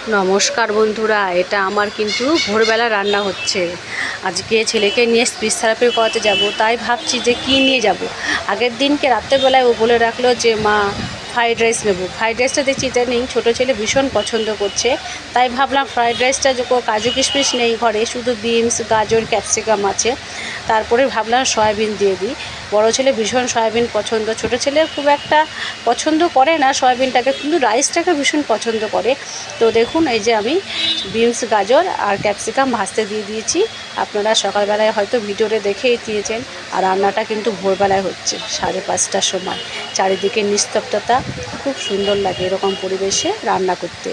নমস্কার বন্ধুরা, এটা আমার কিন্তু ভোরবেলা রান্না হচ্ছে। আজকে ছেলেকে নিয়ে স্পিচ থেরাপি করাতে যাব, তাই ভাবছি যে কি নিয়ে যাব। আগের দিনকে রাত্রেবেলায় ও বলে রাখলো যে মা ফ্রাইড রাইস নেবো। ফ্রাইড রাইসটা দেখছি ইদানিং ছোটো ছেলে ভীষণ পছন্দ করছে, তাই ভাবলাম ফ্রাইড রাইসটা যখন কাজু কিশমিশ নেই ঘরে, শুধু বিনস গাজর ক্যাপসিকাম আছে, তারপরে ভাবলাম সয়াবিন দিয়ে দিই। বড় ছেলে ভীষণ সয়াবিন পছন্দ, ছোটো ছেলে খুব একটা পছন্দ করে না সয়াবিনটাকে, কিন্তু রাইসটাকে ভীষণ পছন্দ করে। তো দেখুন, এই যে আমি বিনস গাজর আর ক্যাপসিকাম ভাজতে দিয়ে দিয়েছি। আপনারা সকালবেলায় হয়তো ভিডিওতে দেখেই দিয়েছেন। আর রান্নাটা কিন্তু ভোরবেলায় হচ্ছে 5:30টার সময়। চারিদিকে নিস্তব্ধতা, খুব সুন্দর লাগে এরকম পরিবেশে রান্না করতে।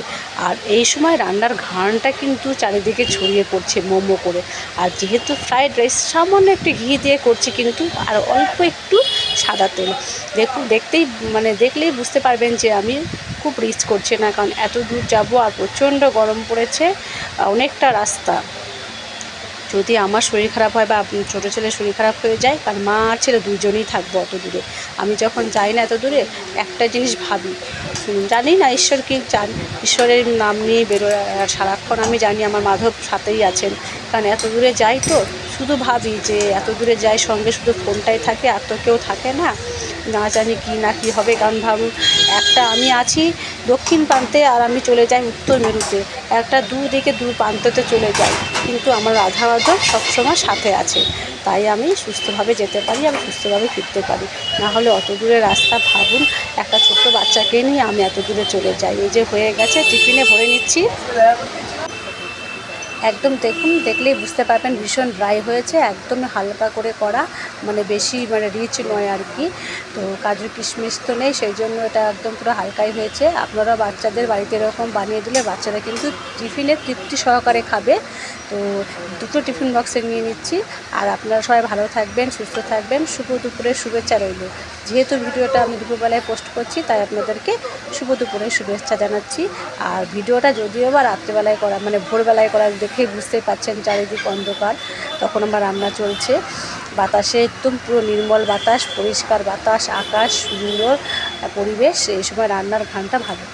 আর এই সময় রান্নার ঘ্রাণটা কিন্তু চারিদিকে ছড়িয়ে পড়ছে মোমো করে। আর যেহেতু ফ্রাইড রাইস, সামান্য একটু ঘি দিয়ে করছি, কিন্তু আর অল্প একটু সাদা তেল। দেখুন, দেখলেই বুঝতে পারবেন যে আমি খুব রিস্ক করছি না, কারণ এত দূর যাব আর প্রচণ্ড গরম পড়েছে, অনেকটা রাস্তা। যদি আমার শরীর খারাপ হয় বা ছোটো ছেলের শরীর খারাপ হয়ে যায়, কারণ মা আর ছেলে দুজনেই থাকবো অত দূরে। আমি যখন যাই না এত দূরে, একটা জিনিস ভাবি, জানি না ঈশ্বর কি চান, ঈশ্বরের নাম নিয়ে বেরোয়। আর সারাক্ষণ আমি জানি আমার মাধব সাথেই আছেন, কারণ এত দূরে যাই তো শুধু ভাবি যে এত দূরে যাই, সঙ্গে শুধু ফোনটাই থাকে, আর তো কেউ থাকে না। না জানি কি না কি হবে, কারণ ভাবুন, একটা আমি আছি দক্ষিণ প্রান্তে আর আমি চলে যাই উত্তর মেরুতে, একটা দুদিকে দু প্রান্ততে চলে যাই, কিন্তু আমার রাধা মাধব সবসময় সাথে আছে। তাই আমি সুস্থভাবে যেতে পারি, আমি সুস্থভাবে ফিরতে পারি। না হলে অত দূরের রাস্তা, ভাবুন, একটা ছোট্ট বাচ্চাকে নিয়ে আমি এত দূরে চলে যাই। এই যে হয়ে গেছে, টিফিনে ভরে নিচ্ছি। একদম দেখুন, দেখলেই বুঝতে পারবেন ভীষণ ড্রাই হয়েছে, একদম হালকা করে করা, বেশি রিচ নয় আর কি। তো কাজু কিশমিশ তো নেই, সেই জন্য এটা একদম পুরো হালকাই হয়েছে। আপনারা বাচ্চাদের বাড়িতে এরকম বানিয়ে দিলে বাচ্চারা কিন্তু টিফিনে তৃপ্তি সহকারে খাবে। তো দুটো টিফিন বক্সে নিয়ে নিচ্ছি। আর আপনারা সবাই ভালো থাকবেন, সুস্থ থাকবেন। শুভ দুপুরের শুভেচ্ছা রইল। যেহেতু ভিডিওটা আমি দুপুরবেলায় পোস্ট করছি, তাই আপনাদেরকে শুভ দুপুরের শুভেচ্ছা জানাচ্ছি। আর ভিডিওটা যদিও বা রাত্রেবেলায় করা, ভোরবেলায় করা, দেখেই বুঝতেই পারছেন চারিদিক অন্ধকার, তখন আমার রান্না চলছে। বাতাসে একদম পুরো নির্মল বাতাস, পরিষ্কার বাতাস, আকাশ, সুন্দর পরিবেশ, এই সময় রান্নার ঘ্রাণটা ভালো।